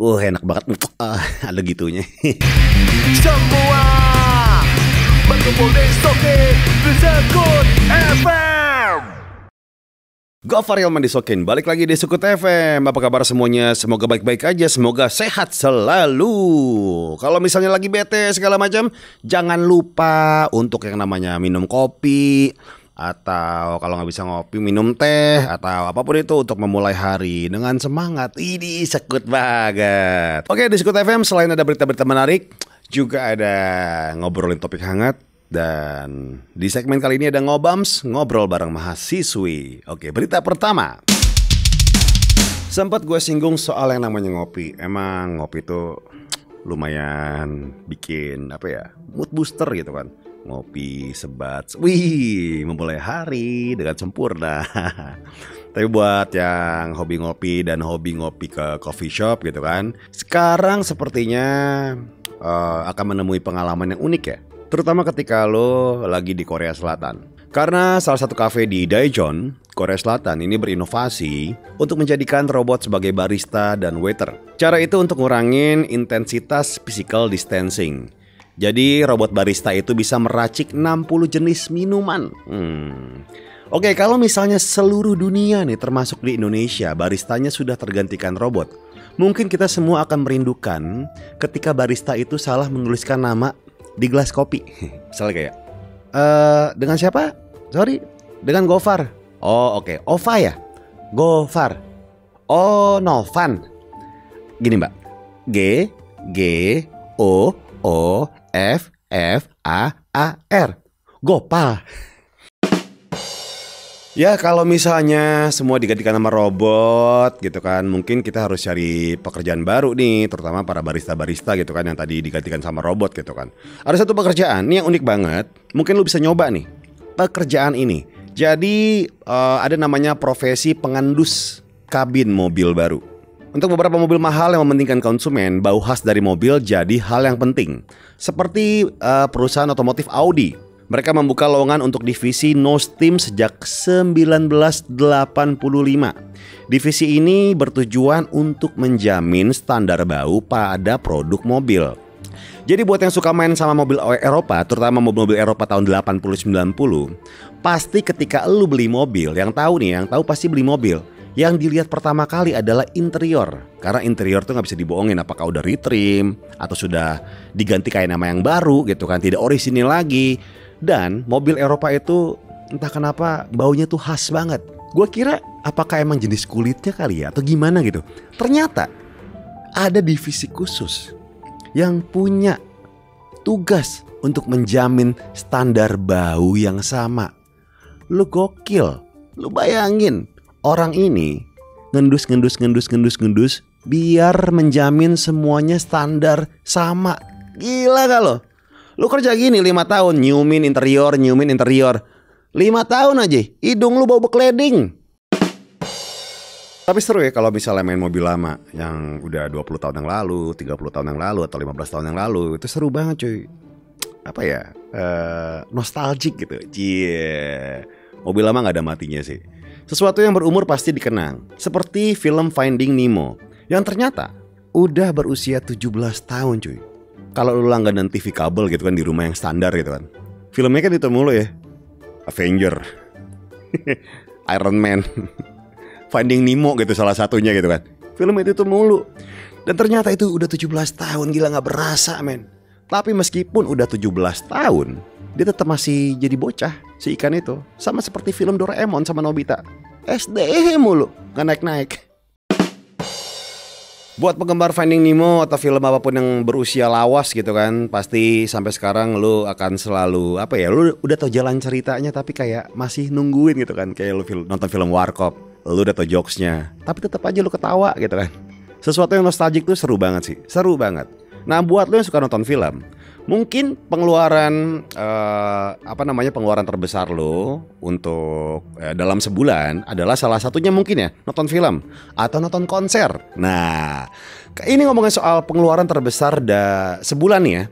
Enak banget. Ada gitunya. Semua berkumpul di Sokin Sekut FM. Gofar Hilman di Sokin, balik lagi di Sekut FM. Apa kabar semuanya? Semoga baik-baik aja, semoga sehat selalu. Kalau misalnya lagi bete segala macam, jangan lupa untuk yang namanya minum kopi, atau kalau nggak bisa ngopi, minum teh, atau apapun itu untuk memulai hari dengan semangat. Ini sekut banget. Oke, di Sekut FM selain ada berita-berita menarik, juga ada ngobrolin topik hangat. Dan di segmen kali ini ada Ngobams, ngobrol bareng mahasiswi. Oke, berita pertama. Sempat gue singgung soal yang namanya ngopi. Emang ngopi itu lumayan bikin mood booster gitu kan. Ngopi, sebat, memulai hari dengan sempurna. Tapi buat yang hobi ngopi dan hobi ngopi ke coffee shop gitu kan, sekarang sepertinya akan menemui pengalaman yang unik ya. Terutama ketika lo lagi di Korea Selatan. Karena salah satu kafe di Daejeon, Korea Selatan ini berinovasi untuk menjadikan robot sebagai barista dan waiter. Cara itu untuk ngurangin intensitas physical distancing. Jadi robot barista itu bisa meracik 60 jenis minuman. Oke, kalau misalnya seluruh dunia nih termasuk di Indonesia baristanya sudah tergantikan robot, mungkin kita semua akan merindukan ketika barista itu salah menuliskan nama di gelas kopi. Misalnya kayak dengan siapa? Sorry, dengan Gofar. Oh oke, Ova ya? Gofar. Oh Novan. Gini mbak, G O F F A R. Gopal. Ya kalau misalnya semua digantikan sama robot gitu kan, mungkin kita harus cari pekerjaan baru nih, terutama para barista-barista gitu kan yang tadi digantikan sama robot gitu kan. Ada satu pekerjaan nih yang unik banget, mungkin lu bisa nyoba nih pekerjaan ini. Jadi ada namanya profesi pengandus kabin mobil baru. Untuk beberapa mobil mahal yang mementingkan konsumen, bau khas dari mobil jadi hal yang penting. Seperti perusahaan otomotif Audi. Mereka membuka lowongan untuk divisi nose trim sejak 1985. Divisi ini bertujuan untuk menjamin standar bau pada produk mobil. Jadi buat yang suka main sama mobil Eropa, terutama mobil Eropa tahun 80-90, pasti ketika lu beli mobil, yang tahu pasti beli mobil, yang dilihat pertama kali adalah interior. Karena interior tuh gak bisa dibohongin, apakah udah retrim atau sudah diganti kayak nama yang baru gitu kan, tidak orisinil lagi. Dan mobil Eropa itu entah kenapa baunya tuh khas banget. Gue kira apakah emang jenis kulitnya kali ya atau gimana gitu. Ternyata ada divisi khusus yang punya tugas untuk menjamin standar bau yang sama. Lu gokil. Lu bayangin orang ini ngendus biar menjamin semuanya standar sama. Gila gak lo? Lu kerja gini 5 tahun nyiumin interior 5 tahun aja hidung lu bau bekleding. Tapi seru ya kalau misalnya main mobil lama yang udah 20 tahun yang lalu, 30 tahun yang lalu, atau 15 tahun yang lalu. Itu seru banget cuy. Nostalgic gitu. Mobil lama gak ada matinya sih. Sesuatu yang berumur pasti dikenang. Seperti film Finding Nemo, yang ternyata udah berusia 17 tahun cuy. Kalau lu langganan TV kabel gitu kan di rumah yang standar gitu kan, filmnya kan itu mulu ya. Avenger, Iron Man, Finding Nemo gitu salah satunya gitu kan. Film itu tuh mulu. Dan ternyata itu udah 17 tahun, gila gak berasa men. Tapi meskipun udah 17 tahun, dia tetap masih jadi bocah si ikan itu. Sama seperti film Doraemon sama Nobita, SD mulu, gak naik-naik. Buat penggemar Finding Nemo atau film apapun yang berusia lawas gitu kan, pasti sampai sekarang lu akan selalu lu udah tau jalan ceritanya tapi kayak masih nungguin gitu kan. Kayak lu nonton film Warkop, lu udah tau jokesnya tapi tetap aja lu ketawa gitu kan. Sesuatu yang nostalgic tuh seru banget sih, seru banget. Nah buat lu yang suka nonton film, mungkin pengeluaran pengeluaran terbesar lo untuk dalam sebulan adalah salah satunya mungkin ya nonton film atau nonton konser. Nah, ini ngomongin soal pengeluaran terbesar sebulan nih ya.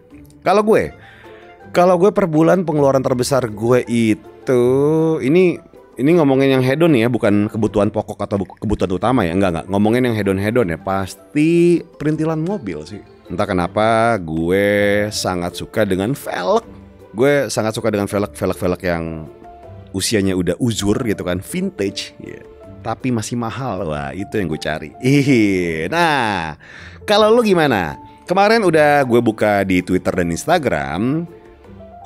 Kalau gue per bulan pengeluaran terbesar gue itu ini ini ngomongin yang hedon ya, bukan kebutuhan pokok atau kebutuhan utama ya. Enggak. Ngomongin yang hedon-hedon ya, pasti perintilan mobil sih. Entah kenapa gue sangat suka dengan velg. Gue sangat suka dengan velg yang usianya udah uzur gitu kan, vintage ya. Tapi masih mahal. Wah, itu yang gue cari. Nah, kalau lu gimana? Kemarin udah gue buka di Twitter dan Instagram.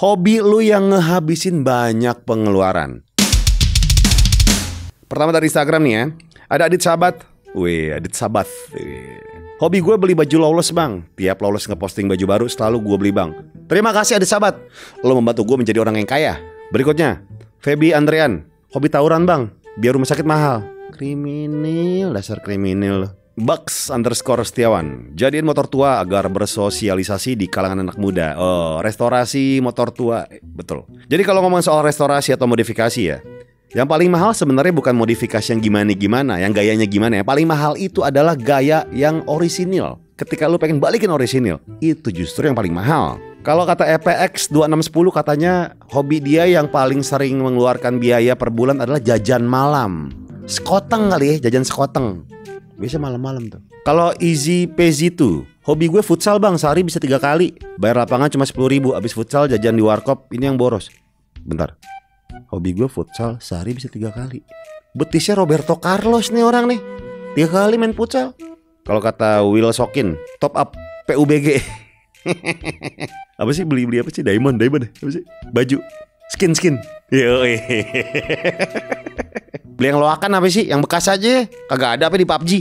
Hobi lu yang ngehabisin banyak pengeluaran. Pertama dari Instagram nih ya, ada Adit Sabat. Wih, Adit Sabat. Hobi gue beli baju Lawless bang. Tiap Lawless ngeposting baju baru selalu gue beli bang. Terima kasih Adit Sabat. Lo membantu gue menjadi orang yang kaya. Berikutnya, Feby Andrean. Hobi tawuran bang, biar rumah sakit mahal. Kriminal, dasar kriminal. Bucks_Setiawan. Jadiin motor tua agar bersosialisasi di kalangan anak muda. Oh, restorasi motor tua. Betul. Jadi kalau ngomong soal restorasi atau modifikasi ya, yang paling mahal sebenarnya bukan modifikasi yang gimana, yang gayanya gimana. Yang paling mahal itu adalah gaya yang orisinil. Ketika lu pengen balikin orisinil, itu justru yang paling mahal. Kalau kata EPX 2610 katanya hobi dia yang paling sering mengeluarkan biaya per bulan adalah jajan malam. Sekoteng kali ya, jajan sekoteng. Biasa malam-malam tuh. Kalau Easy Peasy tuh, hobi gue futsal bang, sehari bisa 3 kali. Bayar lapangan cuma 10.000, abis futsal jajan di warkop, ini yang boros. Bentar. Hobi gue futsal sehari bisa 3 kali. Betisnya Roberto Carlos nih orang nih, 3 kali main futsal. Kalau kata Will Sokin, top up PUBG. Apa sih beli apa sih? Diamond apa sih? Baju skin. Yoi. Beli yang loakan apa sih? Yang bekas aja. Kagak ada apa di PUBG.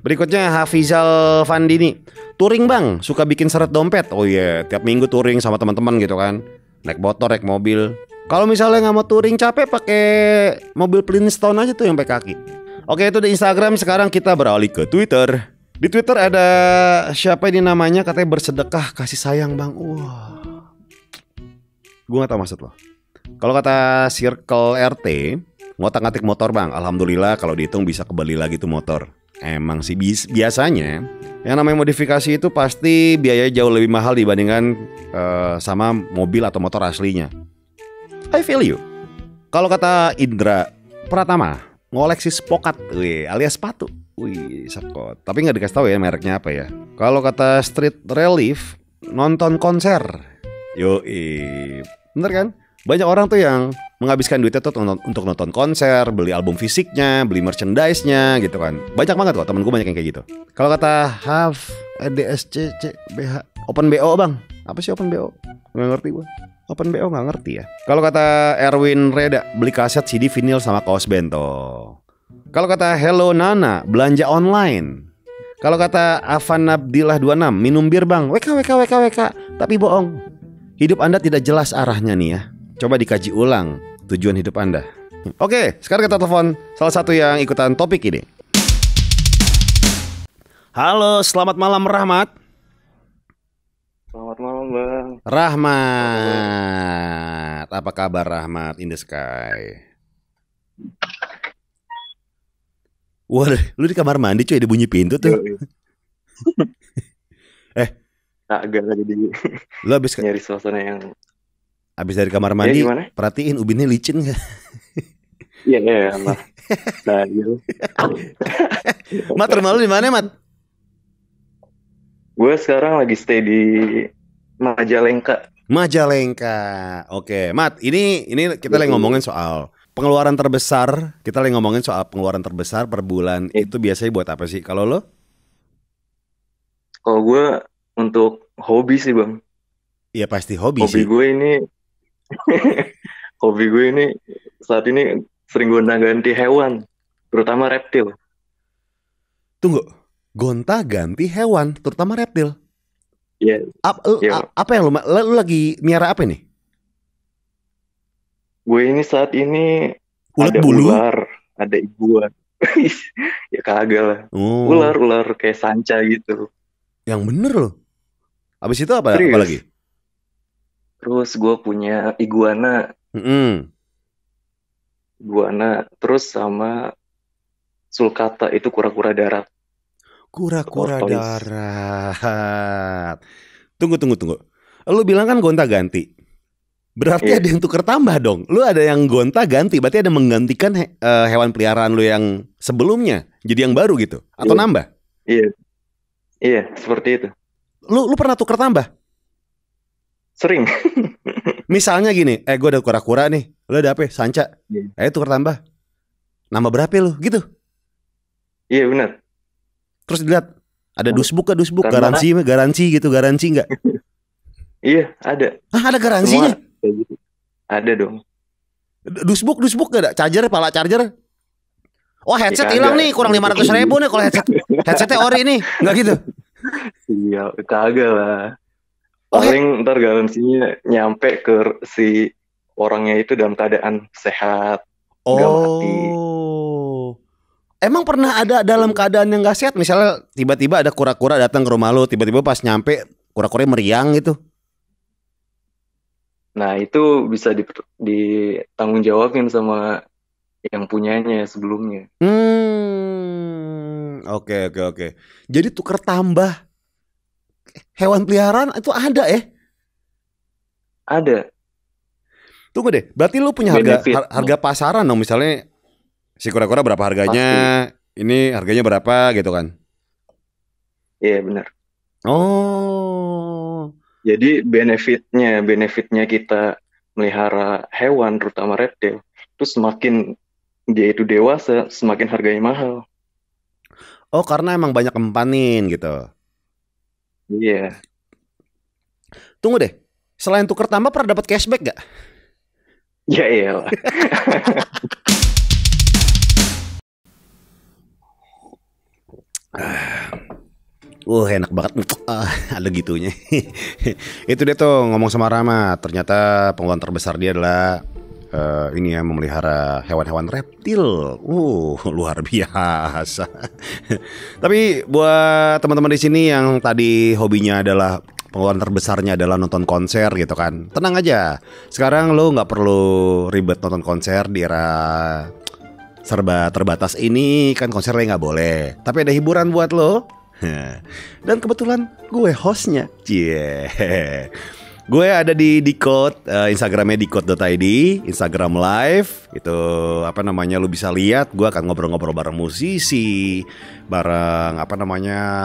Berikutnya Hafizal Fandini. Touring bang, suka bikin seret dompet. Oh iya, tiap minggu touring sama teman-teman gitu kan. Naik motor, naik mobil. Kalau misalnya nggak mau touring capek, pakai mobil Flintstone aja tuh yang pakai kaki. Oke, itu di Instagram. Sekarang kita beralih ke Twitter. Di Twitter ada siapa ini namanya, katanya bersedekah kasih sayang bang. Wah, gue nggak tahu maksud lo. Kalau kata Circle RT, ngotak-ngatik motor bang. Alhamdulillah kalau dihitung bisa kembali lagi tuh motor. Emang sih biasanya yang namanya modifikasi itu pasti biayanya jauh lebih mahal dibandingkan sama mobil atau motor aslinya. I feel you. Kalau kata Indra Pratama, ngoleksi spokat, alias sepatu. Wih, sekot. Tapi nggak dikasih tahu ya mereknya apa ya. Kalau kata Street Relief, nonton konser. Yoi, bener kan? Banyak orang tuh yang menghabiskan duitnya tuh untuk nonton konser, beli album fisiknya, beli merchandise-nya gitu kan. Banyak banget kok, temen gue banyak yang kayak gitu. Kalau kata Half EDSCCBH, Open BO bang. Apa sih Open BO? Nggak ngerti gue. Open BO nggak ngerti ya. Kalau kata Erwin Reda, beli kaset CD vinil sama kaos bento. Kalau kata Hello Nana, belanja online. Kalau kata Afan Abdillah 26, minum bir bang. WK. Tapi bohong. Hidup Anda tidak jelas arahnya nih ya. Coba dikaji ulang tujuan hidup Anda. Oke, sekarang kita telepon salah satu yang ikutan topik ini. Halo, selamat malam Rahmat. Selamat malam bang. Rahmat, apa kabar Rahmat in the sky? Wah, lu di kamar mandi cuy, ada bunyi pintu tuh. Agak lagi di Lu abis nyari suasana yang dari kamar mandi, gimana? perhatiin ubinnya licin gak? Iya lah. Nah, gitu. Mat, rumah lu di mana Mat? Gue sekarang lagi stay di Majalengka. Oke, Mat, ini kita lagi ngomongin soal pengeluaran terbesar. Kita lagi ngomongin soal pengeluaran terbesar per bulan. Itu biasanya buat apa sih? Kalau lo? Kalau gue untuk hobi sih bang. Iya pasti hobi sih. Hobi gue ini saat ini sering gonta-ganti hewan, terutama reptil. Tunggu, gonta-ganti hewan, terutama reptil. Iya. Apa yang lu lagi miara apa nih? Gue ini saat ini Ulet ada bulu? ular, ada iguana. Ya kagak lah. Oh. Ular kayak sanca gitu. Yang bener loh. Abis itu apa Serius? lagi? Terus gue punya iguana. Iguana. Terus sama sulcata, itu kura-kura darat. Kura-kura darat. Tunggu. Lu bilang kan gonta-ganti. Berarti Iya. ada yang tuker tambah dong. Lu ada yang gonta-ganti, berarti ada menggantikan hewan peliharaan lu yang sebelumnya jadi yang baru gitu atau Iya. nambah? Iya, iya, seperti itu. Lu pernah tuker tambah? Sering. Misalnya gini, gue ada kura-kura nih, lu ada apa? Sanca. Iya. Tuker tambah. Nambah berapa lu? Gitu. Iya, benar. Terus dilihat ada dusbuk Karena- garansi gitu, garansi nggak? Iya, ada. Ada garansinya. Semua kayak gitu. Ada dong. Dusbuk gak ada? Charger, pala charger. Oh headset Ya, hilang kagak. nih, kurang 500.000 nih kalau headsetnya ori nih, nggak gitu? Iya, kagak lah. Oh, Paling ntar garansinya nyampe ke si orangnya itu dalam keadaan sehat. Nggak mati. Oh, emang pernah ada dalam keadaan yang nggak sehat? Misalnya tiba-tiba ada kura-kura datang ke rumah lu, tiba-tiba pas nyampe kura-kuranya meriang gitu. Nah, itu bisa ditanggung jawabin sama yang punyanya sebelumnya. Oke. Jadi tuker tambah hewan peliharaan itu ada ya? Ada. Tunggu deh, berarti lu punya Benefit. harga pasaran dong, misalnya si kura-kura berapa harganya, ini harganya berapa gitu kan? Iya, benar. Oh, Jadi benefitnya kita melihara hewan, terutama reptil, itu semakin dia itu dewasa, semakin harganya mahal. karena emang banyak empanin gitu. Iya. Tunggu deh, selain tuker tambah pernah dapat cashback gak? Ya iyalah. Enak banget. Ada gitunya. Itu dia tuh ngomong sama Rama. Ternyata pengeluaran terbesar dia adalah ini ya, memelihara hewan-hewan reptil. Luar biasa. Tapi buat teman-teman di sini yang tadi hobinya adalah pengeluaran terbesarnya adalah nonton konser gitu kan, tenang aja. Sekarang lo nggak perlu ribet nonton konser di era serba terbatas ini kan, konsernya nggak boleh. Tapi ada hiburan buat lo. Dan kebetulan gue hostnya. Gue ada di Dicode, Instagramnya dicode.id, Instagram live. Itu lu bisa lihat. Gue akan ngobrol-ngobrol bareng musisi, bareng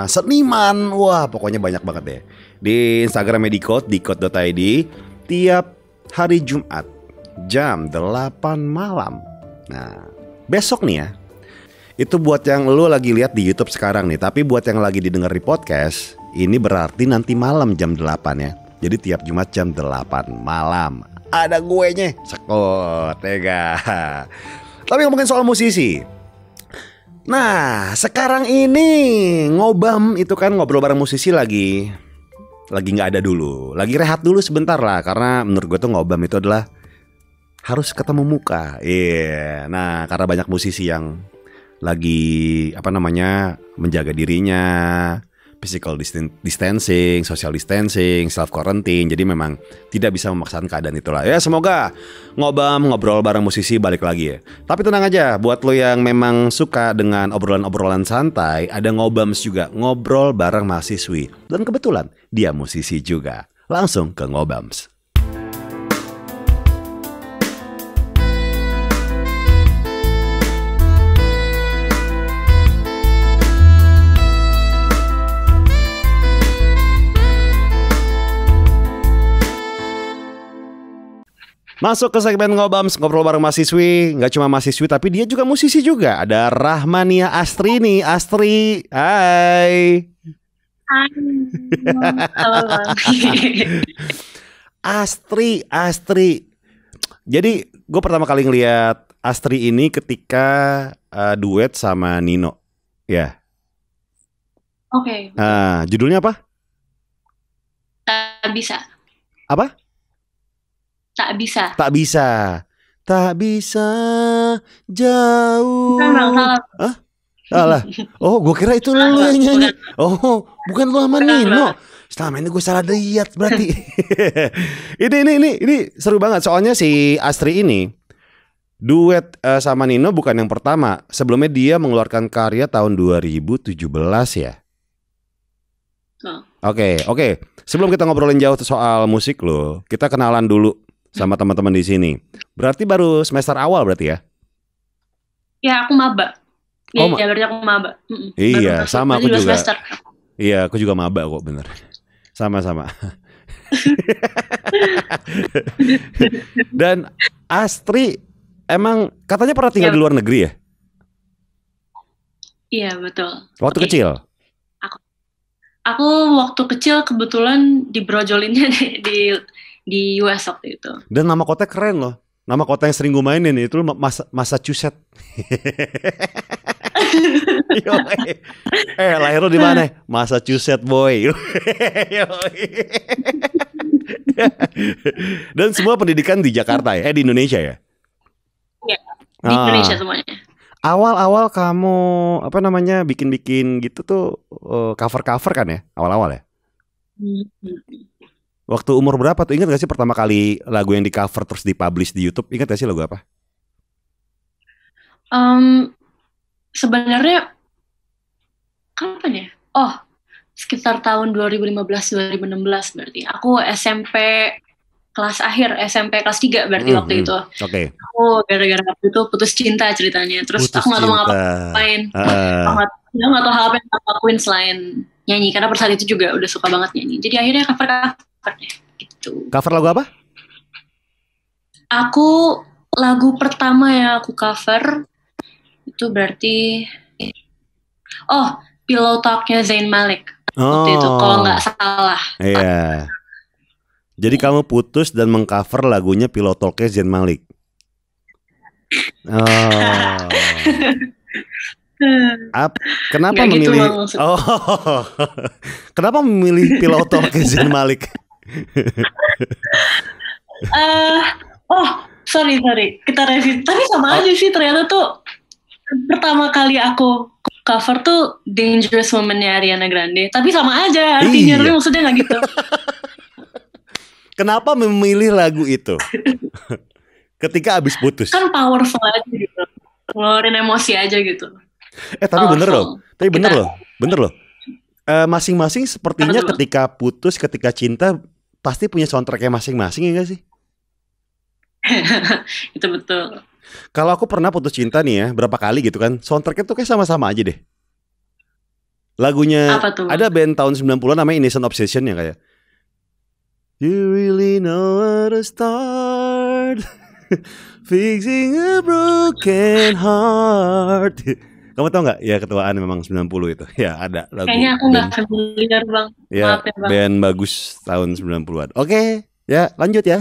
seniman. Wah, pokoknya banyak banget deh. Di Instagramnya dicode.id, tiap hari Jumat jam 8 malam. Nah, besok nih ya, itu buat yang lu lagi lihat di YouTube sekarang nih. Tapi buat yang lagi didengar di podcast, ini berarti nanti malam jam 8 ya. Jadi tiap Jumat jam 8 malam ada gue nya sekot ya. Tapi ngomongin soal musisi, nah sekarang ini ngobam itu kan, ngobrol bareng musisi lagi nggak ada dulu, lagi rehat dulu sebentar lah. Karena menurut gue tuh ngobam itu adalah harus ketemu muka. Nah karena banyak musisi yang lagi menjaga dirinya, physical distancing, social distancing, self quarantine. Jadi memang tidak bisa memaksakan keadaan itulah. Ya semoga ngobam ngobrol bareng musisi balik lagi ya. Tapi tenang aja, buat lo yang memang suka dengan obrolan-obrolan santai, ada ngobams juga, ngobrol bareng mahasiswi. Dan kebetulan dia musisi juga. Langsung ke ngobams. Masuk ke segmen ngobams, ngobrol bareng mahasiswi. Nggak cuma mahasiswi, tapi dia juga musisi juga. Ada Rahmania Astri nih. Astri, hai. Halo Bang. Astri. Jadi gue pertama kali ngeliat Astri ini ketika duet sama Nino. Ya. Oke, Judulnya apa? tak bisa. Apa? Tak bisa. Tak bisa. Tak bisa jauh. Bukan Bang, salah. Salah. Oh, gue kira itu lu yang nyanyi. Oh, bukan lu sama Bukan, Nino. Bang. Selama ini gue salah lihat berarti. Ini seru banget. Soalnya si Astri ini duet sama Nino bukan yang pertama. Sebelumnya dia mengeluarkan karya tahun 2017 ya. Oh. Oke. Sebelum kita ngobrolin jauh soal musik lo, kita kenalan dulu sama teman-teman di sini. Berarti baru semester awal berarti ya? Ya aku maba. Oh, Ya berarti aku maba. Iya, Baru masuk. sama Berarti aku 2 juga. semester. Iya, aku juga maba kok, bener. Sama-sama. Dan Astri, emang katanya pernah tinggal Ya. di luar negeri ya? Iya betul. Waktu Oke. kecil? Aku waktu kecil kebetulan dibrojolinnya di US waktu itu. Dan nama kotanya keren loh. Nama kota yang sering gue mainin itu Massachusetts. Yoi. Lahir lo di mana? Massachusetts boy. Yoi. Dan semua pendidikan di Jakarta ya? Di Indonesia ya? Iya, di Indonesia semuanya. Awal-awal kamu bikin-bikin gitu tuh cover-cover kan ya? Awal-awal ya? Waktu umur berapa tuh? Ingat gak sih pertama kali lagu yang di cover terus dipublish di YouTube? Ingat gak sih lagu apa? Sebenarnya kapan ya? Oh, sekitar tahun 2015-2016 berarti. Aku SMP kelas akhir, SMP kelas 3 berarti waktu itu. Oke. Aku gara-gara waktu itu putus cinta ceritanya. Terus Putus aku gak tahu cinta. ngapain. Aku gak tahu hal apa yang aku lakuin selain nyanyi. Karena pada saat itu juga udah suka banget nyanyi. Jadi akhirnya cover deh gitu. Cover lagu apa? Aku lagu pertama yang aku cover itu berarti Pillow Talk-nya Zayn Malik waktu itu kalau nggak salah. Iya. Jadi kamu putus dan mengcover lagunya Pillow Talk-nya Zayn Malik. Kenapa Nggak gitu, memilih? Bang, Kenapa memilih Pillow Talk-nya Zayn Malik? Sorry. Kita review. Tapi sama aja sih ternyata tuh pertama kali aku cover tuh Dangerous Woman-nya Ariana Grande. Tapi sama aja artinya, tapi maksudnya nggak gitu. Kenapa memilih lagu itu? Ketika abis putus. Kan powerful aja gitu. Ngeluarin emosi aja gitu. Tapi bener loh. Masing-masing sepertinya ketika putus, ketika cinta pasti punya soundtracknya masing-masing ya gak sih? Itu betul. Kalau aku pernah putus cinta nih ya, berapa kali gitu kan, soundtracknya tuh kayak sama-sama aja deh. Lagunya ada band tahun 90-an namanya Innocent Obsession ya kayak You really know where to start Fixing a broken heart. Kamu tau gak? Ya ketuaan memang 90 itu. Ya ada lagu. Kayaknya aku gak familiar Bang. Ya, maaf ya Bang. Band bagus tahun 90-an. Oke, ya lanjut ya.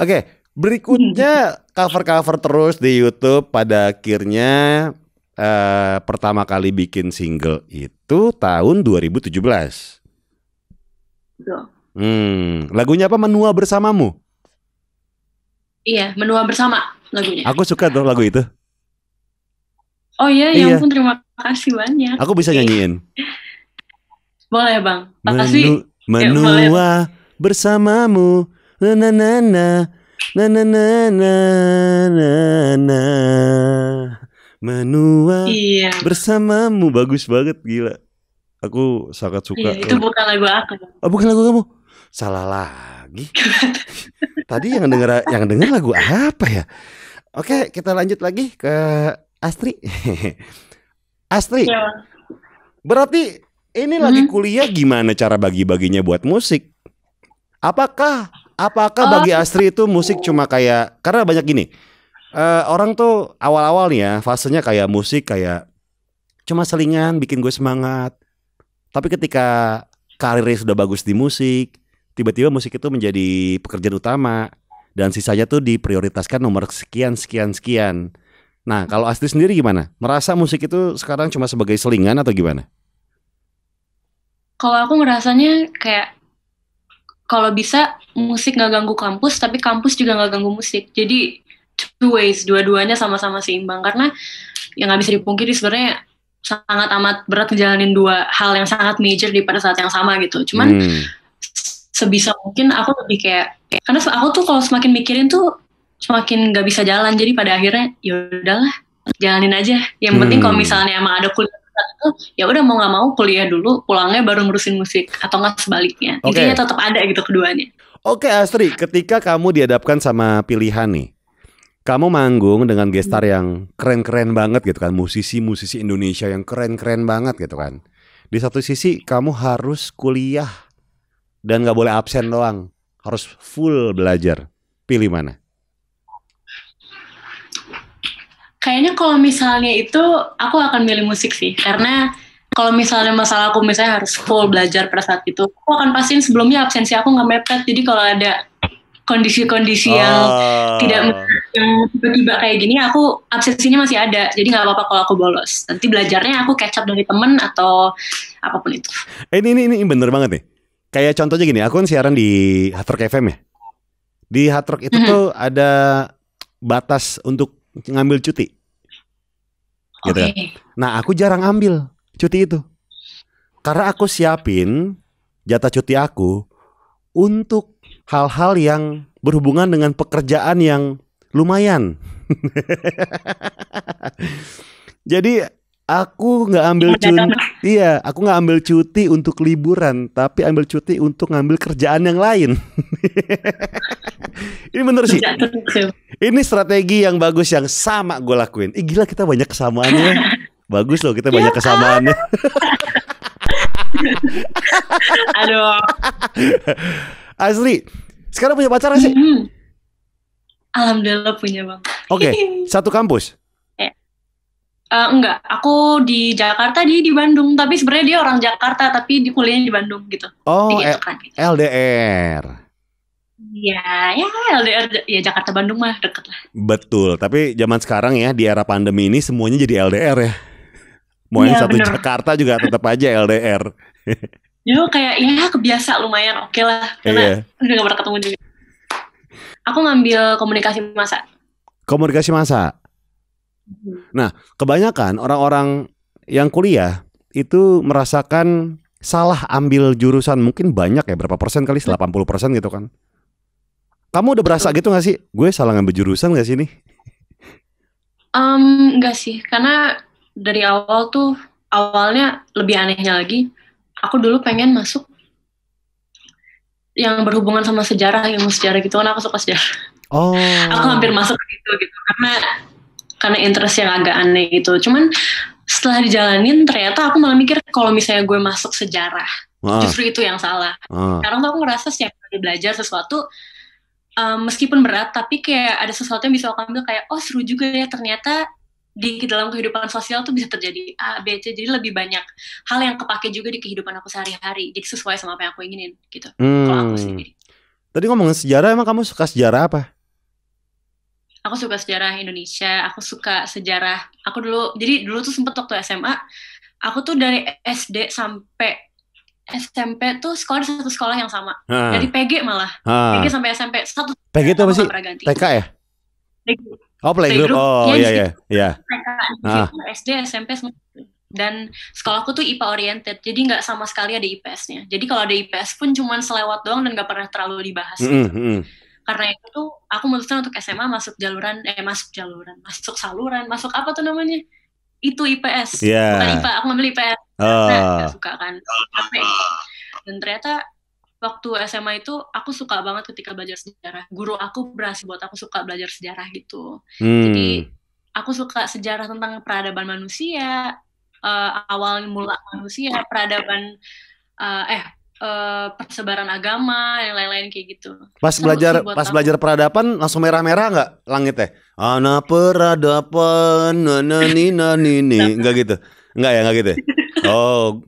Oke, berikutnya cover-cover terus di YouTube. Pada akhirnya pertama kali bikin single itu tahun 2017. Betul. Lagunya apa? Menua Bersamamu. Iya, Menua Bersama lagunya. Aku suka tuh lagu itu. Oh iya, ya ampun terima kasih banyak. Aku bisa nyanyiin. Boleh Bang. Makasih. Menua bersamamu. Na na na na na na na na na. Menua bersamamu. Bagus banget, gila. Aku sangat suka. Iya, itu bukan lagu aku. Oh, bukan lagu kamu. Salah lagi. Tadi yang denger lagu apa ya? Oke, kita lanjut lagi ke Astri. Astri. Ya, berarti ini lagi kuliah, gimana cara bagi-baginya buat musik? Apakah bagi Astri itu musik cuma kayak, karena banyak gini. Orang tuh awal-awal nih ya, fasenya kayak musik kayak cuma selingan bikin gue semangat. Tapi ketika karirnya sudah bagus di musik, tiba-tiba musik itu menjadi pekerjaan utama dan sisanya tuh diprioritaskan nomor sekian. Nah, kalau Astri sendiri gimana? Merasa musik itu sekarang cuma sebagai selingan atau gimana? Kalau aku ngerasanya kayak kalau bisa musik gak ganggu kampus, tapi kampus juga gak ganggu musik. Jadi two ways, dua-duanya sama-sama seimbang. Karena yang gak bisa dipungkiri sebenarnya sangat amat berat ngejalanin dua hal yang sangat major di pada saat yang sama gitu. Cuman sebisa mungkin aku lebih kayak karena aku tuh kalau semakin mikirin tuh semakin gak bisa jalan. Jadi pada akhirnya ya udahlah, jalanin aja. Yang penting kalau misalnya emang ada kuliah itu, ya udah mau nggak mau kuliah dulu, pulangnya baru ngurusin musik atau nggak sebaliknya. Intinya tetap ada gitu keduanya. Oke Astri, ketika kamu dihadapkan sama pilihan nih, kamu manggung dengan gestar yang keren-keren banget gitu kan, musisi-musisi Indonesia yang keren-keren banget gitu kan. Di satu sisi kamu harus kuliah dan gak boleh absen doang, harus full belajar. Pilih mana? Kayaknya kalau misalnya itu aku akan milih musik sih, karena kalau misalnya masalah aku misalnya harus full belajar pada saat itu, aku akan pastiin sebelumnya absensi aku nggak mepet. Jadi kalau ada kondisi-kondisi yang tidak yang tiba-tiba kayak gini, aku absensinya masih ada. Jadi nggak apa-apa kalau aku bolos. Nanti belajarnya aku catch up dari temen atau apapun itu. Ini bener banget nih. Kayak contohnya gini, aku kan siaran di Hard Rock FM ya. Di Hard Rock itu tuh ada batas untuk ngambil cuti. Gitu kan. Nah aku jarang ambil cuti itu karena aku siapin jatah cuti aku untuk hal-hal yang berhubungan dengan pekerjaan yang lumayan. Jadi aku nggak ambil cuti. Iya, aku nggak ambil cuti untuk liburan, tapi ambil cuti untuk ngambil kerjaan yang lain. Ini bener sih. Ini strategi yang bagus yang sama gue lakuin. Gila kita banyak kesamaannya. Bagus loh kita banyak kesamaannya. Aduh. Asli, sekarang punya pacar gak sih? Alhamdulillah punya bang. Oke, satu kampus? Enggak, aku di Jakarta, dia di Bandung. Tapi sebenarnya dia orang Jakarta, tapi di kuliahnya di Bandung gitu. Oh, gitu kan. LDR. Ya LDR, ya Jakarta Bandung mah deket lah. Betul, tapi zaman sekarang ya di era pandemi ini semuanya jadi LDR ya. Mau yang satu bener. Jakarta juga tetap aja LDR. Yo kayak ya kebiasa lumayan oke lah. Karena udah gak pernah ketemu juga. Aku ngambil komunikasi massa. Komunikasi massa. Nah kebanyakan orang-orang yang kuliah itu merasakan salah ambil jurusan. Mungkin banyak ya, berapa persen kali, 80% gitu kan. Kamu udah berasa gitu gak sih? Gue salah ngambil jurusan gak sih nih? Enggak sih, karena dari awal tuh, awalnya lebih anehnya lagi, aku dulu pengen masuk yang berhubungan sama sejarah, ilmu sejarah gitu kan, aku suka sejarah. Oh. Aku hampir masuk gitu, karena interest yang agak aneh gitu. Cuman setelah dijalanin, ternyata aku malah mikir kalau misalnya gue masuk sejarah, justru itu yang salah. Sekarang tuh aku ngerasa setiap kali belajar sesuatu, meskipun berat, tapi kayak ada sesuatu yang bisa aku ambil kayak, oh seru juga ya ternyata di dalam kehidupan sosial tuh bisa terjadi A, B, C. Jadi lebih banyak hal yang kepake juga di kehidupan aku sehari-hari. Jadi sesuai sama apa yang aku inginin gitu. Kalau aku sendiri. Tadi ngomongin sejarah, emang kamu suka sejarah apa? Aku suka sejarah Indonesia, aku suka sejarah. Aku dulu tuh sempet waktu SMA, aku tuh dari SD sampai SMP tuh sekolah di satu sekolah yang sama. Dari PG malah. PG sampai SMP satu. PG itu apa sih? TK ya? PG. Oh playgroup. Oh iya. TK, SD, SMP semua. Dan sekolahku tuh IPA oriented, jadi nggak sama sekali ada IPS-nya. Jadi kalau ada IPS pun cuman selewat doang dan nggak pernah terlalu dibahas. Gitu. Karena itu tuh aku memutuskan untuk SMA masuk saluran, masuk apa tuh namanya? Itu IPS, bukan IPA, aku ngambil IPS. Gak suka kan. Dan ternyata waktu SMA itu aku suka banget ketika belajar sejarah. Guru aku berhasil buat aku suka belajar sejarah gitu. Jadi aku suka sejarah tentang peradaban manusia, awal mula manusia, peradaban persebaran agama, yang lain-lain kayak gitu. Pas belajar peradaban langsung merah-merah nggak langitnya? Anak peradaban, nani, nggak gitu? Nggak gitu. Oh,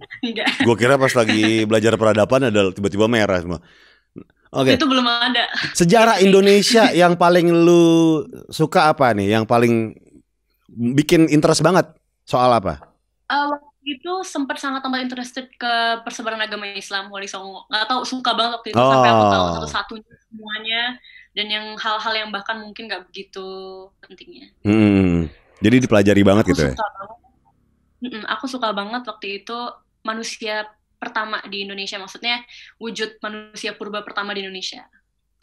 gue kira pas lagi belajar peradaban ada tiba-tiba merah semua. Oke. Itu belum ada. Sejarah Indonesia yang paling lu suka apa nih? Yang paling bikin interest banget soal apa? Waktu itu sempat sangat amat interested ke persebaran agama Islam, Wali Songo. Nggak tahu, suka banget waktu itu sampai aku tahu satu-satunya semuanya, dan yang hal-hal yang bahkan mungkin nggak begitu pentingnya. Jadi dipelajari banget aku gitu ya? Aku suka banget waktu itu manusia pertama di Indonesia, maksudnya wujud manusia purba pertama di Indonesia.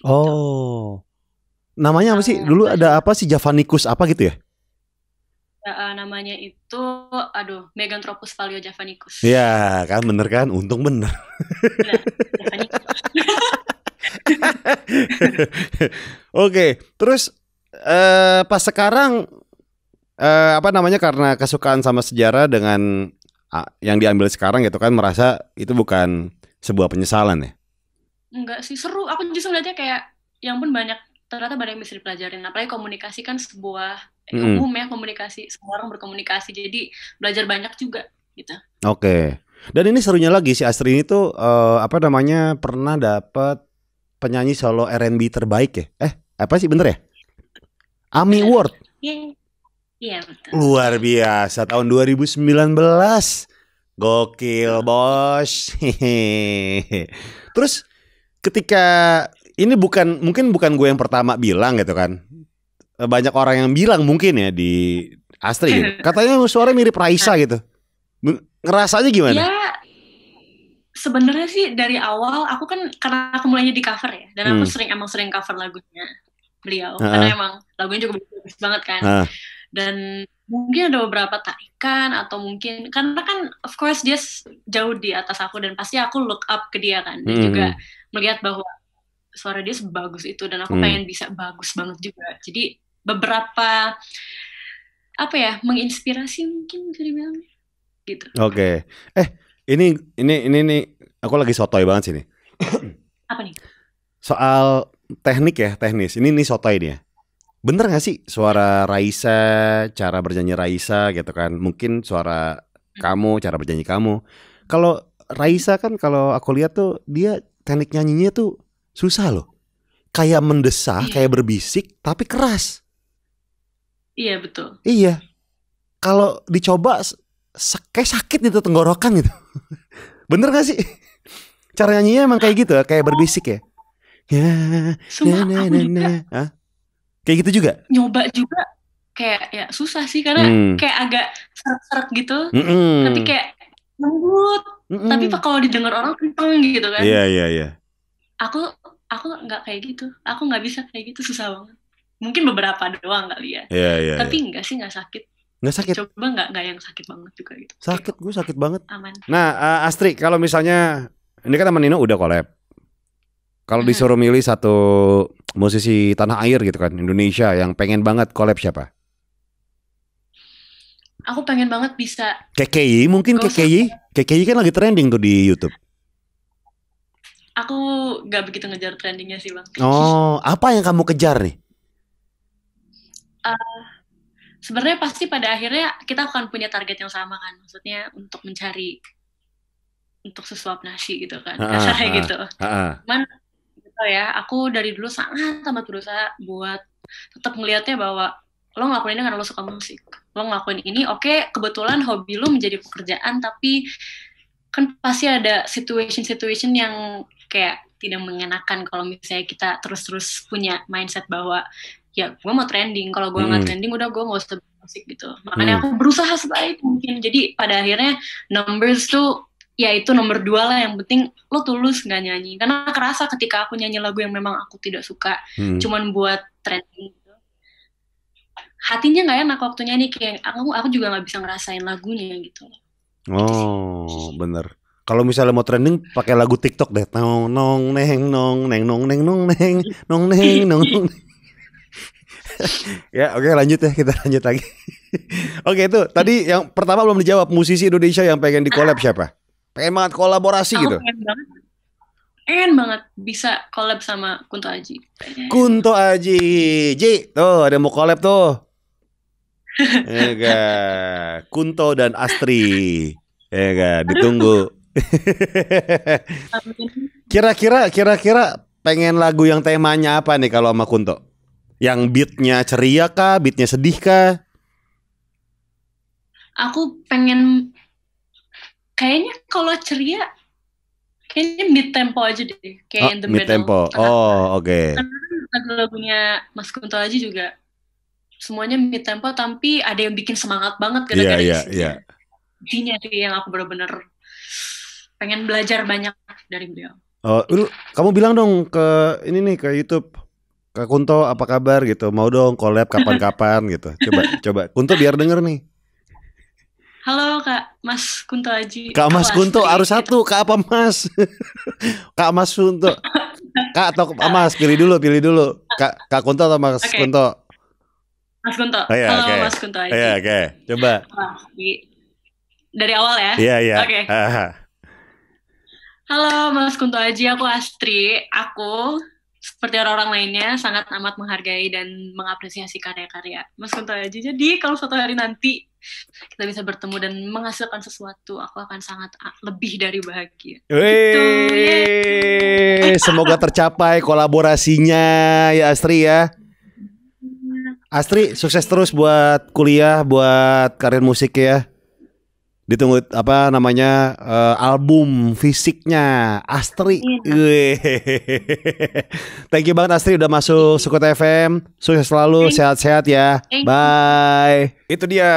Oh, namanya apa sih? Dulu ada apa sih, Javanicus apa gitu ya? Namanya itu, Meganthropus paleojavanicus. Iya kan, bener kan? Untung bener. Oke, terus pas sekarang apa namanya, karena kesukaan sama sejarah dengan yang diambil sekarang gitu kan, merasa itu bukan sebuah penyesalan ya? Enggak sih, seru. Aku justru ngeliatnya kayak, yang pun ternyata banyak yang bisa dipelajarin. Apalagi komunikasi kan sebuah umum ya, komunikasi. Semua orang berkomunikasi, jadi belajar banyak juga gitu. Oke. Dan ini serunya lagi, si Astri ini tuh apa namanya, pernah dapat penyanyi solo R&B terbaik ya? Apa sih, bener ya? AMI Award. Iya betul. Luar biasa, tahun 2019. Gokil bos. Terus ketika ini mungkin bukan gue yang pertama bilang gitu kan. Banyak orang yang bilang mungkin ya di Astri gitu. Katanya suaranya mirip Raisa gitu. Ngerasanya gimana? Ya sebenarnya sih dari awal aku kan, karena aku mulainya di cover ya, dan aku emang sering cover lagunya beliau, karena emang lagunya juga bagus banget kan. Dan mungkin ada beberapa tarikan, atau mungkin karena kan of course dia jauh di atas aku, dan pasti aku look up ke dia kan, dan juga melihat bahwa suara dia sebagus itu, dan aku pengen bisa bagus banget juga. Jadi beberapa apa ya, menginspirasi mungkin bisa dibilang gitu. Oke. Ini aku lagi sotoy banget sih nih. Apa nih? Soal teknis. Ini sotoy dia. Bener gak sih suara Raisa, cara bernyanyi Raisa gitu kan? Mungkin suara kamu, cara bernyanyi kamu. Kalau Raisa kan, kalau aku lihat tuh dia teknik nyanyinya tuh susah loh. Kayak mendesah, kayak berbisik, tapi keras. Iya betul. Iya. Kalau dicoba kayak sakit gitu tenggorokan gitu. Bener gak sih? Cara nyanyinya emang kayak gitu, kayak berbisik ya? Sumpah aku juga. Hah? Kayak gitu juga? Nyoba juga kayak ya susah sih, karena kayak agak seret-seret gitu. Tapi kayak lembut. Tapi kalau didengar orang kenceng gitu kan. Iya. Aku nggak kayak gitu. Aku nggak bisa kayak gitu, susah banget. Mungkin beberapa doang kali ya. Iya. Tapi enggak sih, nggak sakit. Nggak sakit? Coba nggak yang sakit banget juga gitu. Sakit, gue sakit banget. Aman. Nah Astri, kalau misalnya ini kan teman Nino udah collab. Kalau disuruh milih satu musisi tanah air gitu kan, Indonesia, yang pengen banget collab siapa? Aku pengen banget bisa KKI mungkin. KKI kan lagi trending tuh di YouTube. Aku gak begitu ngejar trendingnya sih Bang. Oh, apa yang kamu kejar nih? Sebenarnya pasti pada akhirnya kita akan punya target yang sama kan. Maksudnya untuk mencari, untuk sesuap nasi gitu kan, kasarnya gitu. Cuman ya, aku dari dulu sangat amat berusaha buat tetap ngelihatnya bahwa lo ngelakuin ini karena lo suka musik. Lo ngelakuin ini, oke, kebetulan hobi lo menjadi pekerjaan, tapi kan pasti ada situation yang kayak tidak mengenakan kalau misalnya kita terus-terus punya mindset bahwa ya gue mau trending, kalau gue nggak trending udah gue nggak usah musik gitu. Makanya aku berusaha sebaik mungkin. Jadi pada akhirnya numbers tuh ya itu nomor 2 lah, yang penting lo tulus nggak nyanyi. Karena kerasa ketika aku nyanyi lagu yang memang aku tidak suka, cuman buat trending gitu, hatinya nggak enak waktu nyanyi, kayak aku juga nggak bisa ngerasain lagunya gitu. Oh bener. Kalau misalnya mau trending pakai lagu TikTok deh, nong nong neng nong neng nong neng nong neng nong neng nong neng. Ya oke, lanjut ya, kita lanjut lagi. Oke, itu tadi yang pertama belum dijawab, musisi Indonesia yang pengen di collab siapa? Pengen banget kolaborasi gitu. Pengen banget bisa collab sama Kunto Aji. Kunto Aji, Ji, tuh ada mau collab tuh. Ega, Kunto dan Astri. Ega, ditunggu. Kira-kira pengen lagu yang temanya apa nih kalau sama Kunto? Yang beatnya ceria kah, beatnya sedih kah? Aku pengen, kayaknya kalau ceria, kayaknya mid tempo aja deh, kayak in the mid tempo. Oh, oke. Lagu-lagunya Mas Kunto Aji juga semuanya mid tempo, tapi ada yang bikin semangat banget gara-gara isinya. Isinya sih yang aku bener-bener pengen belajar banyak dari beliau. Oh, kamu bilang dong ke ini nih, ke YouTube, ke Kunto apa kabar gitu, mau dong collab kapan-kapan gitu. Coba Kunto biar denger nih. Halo Kak Mas Kunto Aji. Kak Mas Kunto harus satu. Kak apa Mas? Kak Mas Kunto. Kak atau Mas? Pilih dulu. Kak Kunto atau Mas Oke. Kunto? Mas Kunto. Oh, iya, Halo oke. Mas Kunto aja. Iya, oke. Coba. Dari awal ya. Iya. Oke. Halo Mas Kunto Aji, aku Astri. Aku seperti orang-orang lainnya sangat amat menghargai dan mengapresiasi karya-karya Mas Kunto Aji. Jadi kalau suatu hari nanti kita bisa bertemu dan menghasilkan sesuatu, aku akan sangat lebih dari bahagia. Wih, semoga tercapai kolaborasinya ya Astri ya. Astri, sukses terus buat kuliah, buat karir musik ya. Ditunggu album fisiknya Astri. Wih. Thank you banget Astri udah masuk Sukut FM. Sukses selalu, sehat-sehat ya. Bye. Itu dia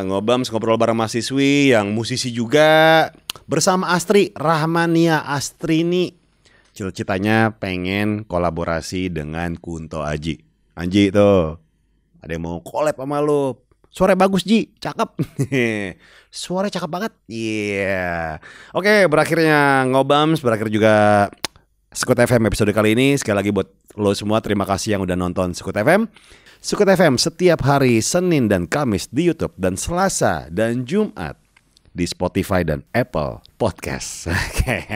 ngobrol bareng mahasiswi yang musisi juga bersama Astri Rahmania Astrini. Cita-citanya pengen kolaborasi dengan Kunto Aji. Anji tuh, ada yang mau collab sama lu. Suara bagus Ji, cakep. Suara cakep banget. Iya. Oke, berakhirnya Ngobams, berakhir juga Sukut FM episode kali ini. Sekali lagi buat lo semua, terima kasih yang udah nonton Sukut FM. Sukut FM setiap hari Senin dan Kamis di YouTube, dan Selasa dan Jumat di Spotify dan Apple Podcast. Oke.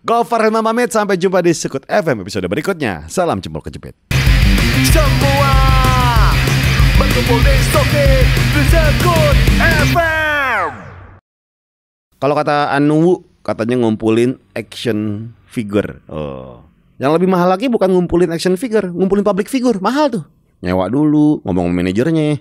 Gofar Hilman pamit, sampai jumpa di Sukut FM episode berikutnya. Salam jempol kejepit. Semua berkumpul di Sukut FM. Kalau kata Anu, katanya ngumpulin action figure. Oh. Yang lebih mahal lagi bukan ngumpulin action figure, ngumpulin public figure. Mahal tuh. Nyewa dulu, ngomong manajernya.